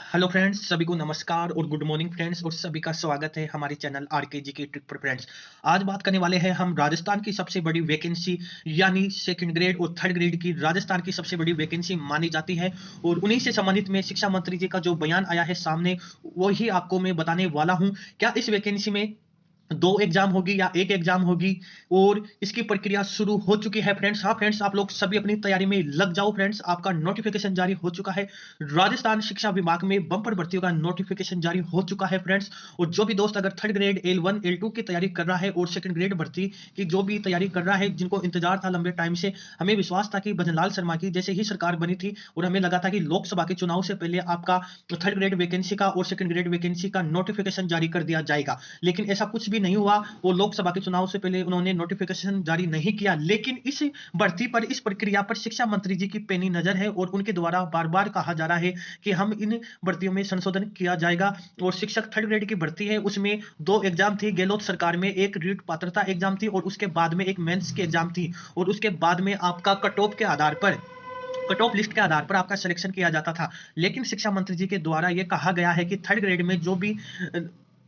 Hello friends, सभी को नमस्कार और गुड मॉर्निंग फ्रेंड्स, और सभी का स्वागत है हमारे चैनल आरकेजी की ट्रिक पर फ्रेंड्स। आज बात करने वाले हैं हम राजस्थान की सबसे बड़ी वैकेंसी यानी सेकंड ग्रेड और थर्ड ग्रेड की राजस्थान की सबसे बड़ी वैकेंसी मानी जाती है। और उन्हीं से संबंधित में शिक्षा मंत्री जी का जो बयान आया है सामने, वही आपको मैं बताने वाला हूं। क्या इस वैकेंसी में दो एग्जाम होगी या एक एग्जाम होगी, और इसकी प्रक्रिया शुरू हो चुकी है फ्रेंड्स। हाँ फ्रेंड्स, आप लोग सभी अपनी तैयारी में लग जाओ फ्रेंड्स। आपका नोटिफिकेशन जारी हो चुका है। राजस्थान शिक्षा विभाग में बम्पर भर्तियों का नोटिफिकेशन जारी हो चुका है फ्रेंड्स। और जो भी दोस्त अगर थर्ड ग्रेड L1 L2 की तैयारी कर रहा है और सेकंड ग्रेड भर्ती की जो भी तैयारी कर रहा है, जिनको इंतजार था लंबे टाइम से, हमें विश्वास था कि भजनलाल शर्मा की जैसे ही सरकार बनी थी और हमें लगा था कि लोकसभा के चुनाव से पहले आपका थर्ड ग्रेड वैकेंसी का और सेकंड ग्रेड वैकेंसी का नोटिफिकेशन जारी कर दिया जाएगा, लेकिन ऐसा कुछ भी नहीं हुआ। वो लोकसभा के चुनाव से पहले उन्होंने नोटिफिकेशन जारी नहीं किया। लेकिन इस भर्ती पर, इस प्रक्रिया पर शिक्षा मंत्री जी की पैनी नजर है और उनके द्वारा बार बार कहा जा रहा है कि हम इन भर्तियों में संशोधन किया जाएगा। और शिक्षक थर्ड ग्रेड की भर्ती है, उसमें दो एग्जाम थी गहलोत सरकार में। एक रीट पात्रता एग्जाम थी और उसके बाद में एक मेंस की एग्जाम थी। और उसके बाद में आपका कट ऑफ के आधार पर, कट ऑफ लिस्ट के आधार पर आपका सिलेक्शन किया जाता था। लेकिन शिक्षा मंत्री जी के द्वारा यह कहा गया है कि थर्ड ग्रेड में जो भी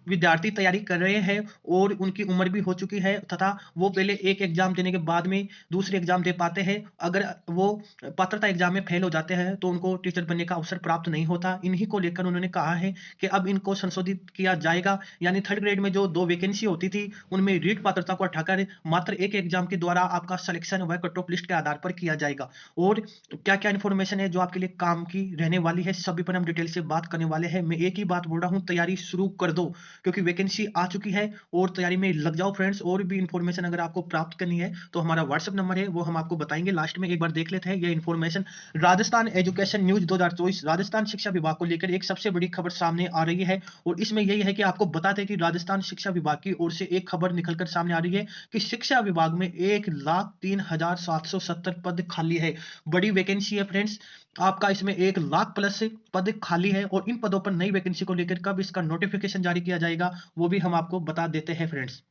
विद्यार्थी तैयारी कर रहे हैं और उनकी उम्र भी हो चुकी है, तथा वो पहले एक एग्जाम देने के बाद में दूसरे एग्जाम दे पाते हैं, अगर वो पात्रता एग्जाम में फेल हो जाते हैं तो उनको टीचर बनने का अवसर प्राप्त नहीं होता। इन्हीं को लेकर उन्होंने कहा है कि अब इनको संशोधित किया जाएगा। यानी थर्ड ग्रेड में जो दो वैकेंसी होती थी, उनमें रीट पात्रता को हटाकर मात्र एक एग्जाम के द्वारा आपका सिलेक्शन व कट ऑफ लिस्ट के आधार पर किया जाएगा। और क्या क्या इन्फॉर्मेशन है जो आपके लिए काम की रहने वाली है, सभी पर हम डिटेल से बात करने वाले हैं। मैं एक ही बात बोल रहा हूं, तैयारी शुरू कर दो, क्योंकि वैकेंसी आ चुकी है। और तैयारी में लग जाओ फ्रेंड्स। और भी इन्फॉर्मेशन अगर आपको प्राप्त करनी है तो हमारा व्हाट्सएप नंबर है, वो हम आपको बताएंगे लास्ट में। एक बार देख लेते हैं ये information. Rajasthan education news 2024 Rajasthan शिक्षा विभाग को लेकर एक सबसे बड़ी खबर सामने आ रही है। और इसमें यही है कि आपको बताते हैं कि राजस्थान शिक्षा विभाग की ओर से एक खबर निकलकर सामने आ रही है कि शिक्षा विभाग में 1,03,770 पद खाली है। बड़ी वैकेंसी है फ्रेंड्स। आपका इसमें 1 लाख प्लस पद खाली है। और इन पदों पर नई वैकेंसी को लेकर कब इसका नोटिफिकेशन जारी किया जाएगा, वो भी हम आपको बता देते हैं फ्रेंड्स।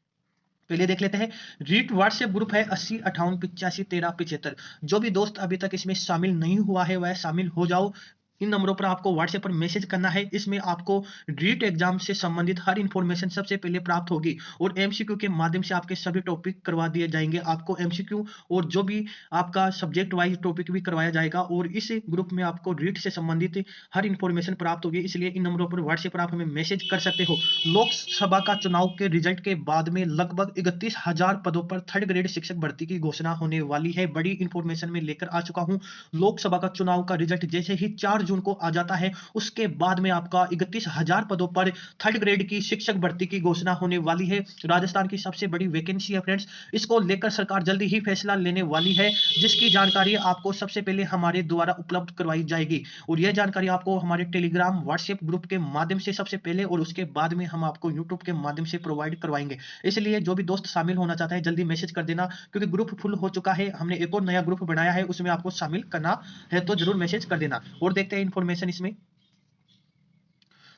पहले देख लेते हैं। रीट व्हाट्सएप ग्रुप है 80 58 85 13 75। जो भी दोस्त अभी तक इसमें शामिल नहीं हुआ है वह शामिल हो जाओ। इन नंबरों पर आपको व्हाट्सएप पर मैसेज करना है। इसमें आपको रीट एग्जाम से संबंधित हर इंफॉर्मेशन सबसे पहले प्राप्त होगी। और एमसीक्यू के माध्यम से आपके सभी टॉपिक करवा दिए जाएंगे। आपको एमसीक्यू और जो भी आपका सब्जेक्ट वाइज टॉपिक भी करवाया जाएगा। और इस ग्रुप में आपको रीट से संबंधित हर इंफॉर्मेशन प्राप्त होगी। इसलिए इन नंबरों पर व्हाट्सएप पर आप हमें मैसेज कर सकते हो। लोकसभा का चुनाव के रिजल्ट के बाद में लगभग 31,000 पदों पर थर्ड ग्रेड शिक्षक भर्ती की घोषणा होने वाली है। बड़ी इंफॉर्मेशन में लेकर आ चुका हूं। लोकसभा का चुनाव का रिजल्ट जैसे ही 4 जून को आ जाता है, उसके बाद में आपका 31,000 पदों पर थर्ड ग्रेड की शिक्षक भर्ती की घोषणा होने वाली है। राजस्थान की सबसे बड़ी वैकेंसी है फ्रेंड्स। इसको लेकर सरकार जल्दी ही फैसला लेने वाली है, जिसकी जानकारी आपको सबसे पहले हमारे द्वारा उपलब्ध करवाई जाएगी। और यह जानकारी आपको हमारे टेलीग्राम व्हाट्सएप ग्रुप के माध्यम से सबसे पहले, और उसके बाद में हम आपको यूट्यूब के माध्यम से प्रोवाइड करवाएंगे। इसलिए जो भी दोस्त शामिल होना चाहता है जल्दी मैसेज कर देना, क्योंकि ग्रुप फुल हो चुका है। हमने एक और नया ग्रुप बनाया है, उसमें आपको शामिल करना है तो जरूर मैसेज कर देना। और देखते हैं इंफॉर्मेशन इसमें।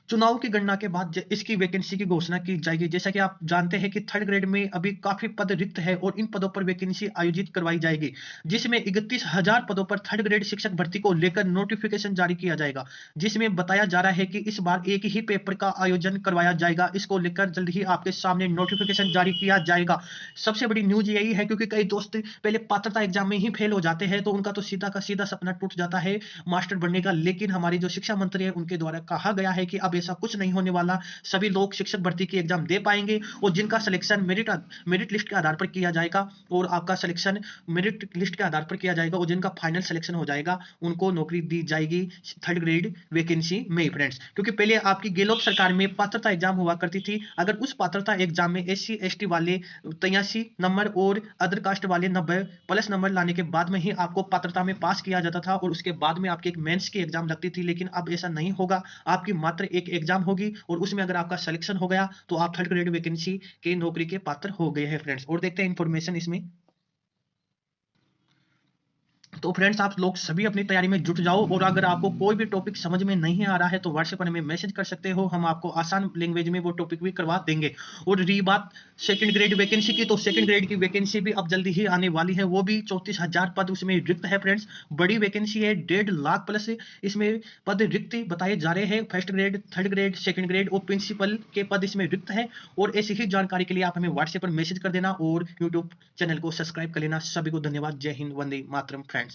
चुनाव की गणना के बाद इसकी वैकेंसी की घोषणा की जाएगी। जैसा कि आप जानते हैं कि थर्ड ग्रेड में अभी काफी पद रिक्त है और इन पदों पर वैकेंसी आयोजित करवाई जाएगी, जिसमें 31,000 पदों पर थर्ड ग्रेड शिक्षक भर्ती को लेकर नोटिफिकेशन जारी किया जाएगा। जिसमें बताया जा रहा है कि इस बार एक ही पेपर का आयोजन करवाया जाएगा। इसको लेकर जल्द ही आपके सामने नोटिफिकेशन जारी किया जाएगा। सबसे बड़ी न्यूज यही है, क्योंकि कई दोस्त पहले पात्रता एग्जाम में ही फेल हो जाते हैं तो उनका तो सीधा का सीधा सपना टूट जाता है मास्टर बनने का। लेकिन हमारी जो शिक्षा मंत्री है उनके द्वारा कहा गया है कि अब ऐसा कुछ नहीं होने वाला। सभी लोग शिक्षक भर्ती की एग्जाम दे पाएंगे और जिनका सिलेक्शन मेरिट लिस्ट के आधार पर किया जाएगा, और आपका सिलेक्शन मेरिट लिस्ट के आधार पर किया जाएगा, और जिनका फाइनल सिलेक्शन हो जाएगा उनको नौकरी दी जाएगी थर्ड ग्रेड वैकेंसी में फ्रेंड्स। क्योंकि पहले आपकी गहलोत सरकार में पात्रता एग्जाम हुआ करती थी। अगर उस पात्रता एग्जाम में SC ST वाले 83 नंबर और अदर कास्ट वाले 90 प्लस नंबर लाने के बाद में ही आपको पात्रता में पास किया जाता था, और उसके बाद में आपकी एक मेंस की एग्जाम लगती थी। लेकिन अब ऐसा नहीं होगा। आपकी मात्र एक एग्जाम होगी और उसमें अगर आपका सिलेक्शन हो गया तो आप थर्ड ग्रेड वैकेंसी के नौकरी के पात्र हो गए हैं फ्रेंड्स। और देखते हैं इंफॉर्मेशन इसमें। तो फ्रेंड्स आप लोग सभी अपनी तैयारी में जुट जाओ, और अगर आपको कोई भी टॉपिक समझ में नहीं आ रहा है तो व्हाट्सएप पर हमें मैसेज कर सकते हो, हम आपको आसान लैंग्वेज में वो टॉपिक भी करवा देंगे। और रही बात सेकंड ग्रेड वैकेंसी की, तो सेकंड ग्रेड की वैकेंसी भी अब जल्दी ही आने वाली है, वो भी 34,000 पद उसमें रिक्त है फ्रेंड्स। बड़ी वैकेंसी है, 1.5 लाख प्लस इसमें पद रिक्त बताए जा रहे हैं। First grade, third grade, second grade और प्रिंसिपल के पद इसमें रिक्त है। और ऐसी ही जानकारी के लिए आप हमें व्हाट्सएप पर मैसेज कर देना और यूट्यूब चैनल को सब्सक्राइब कर लेना। सभी को धन्यवाद। जय हिंद, वंदे मातरम फ्रेंड्स।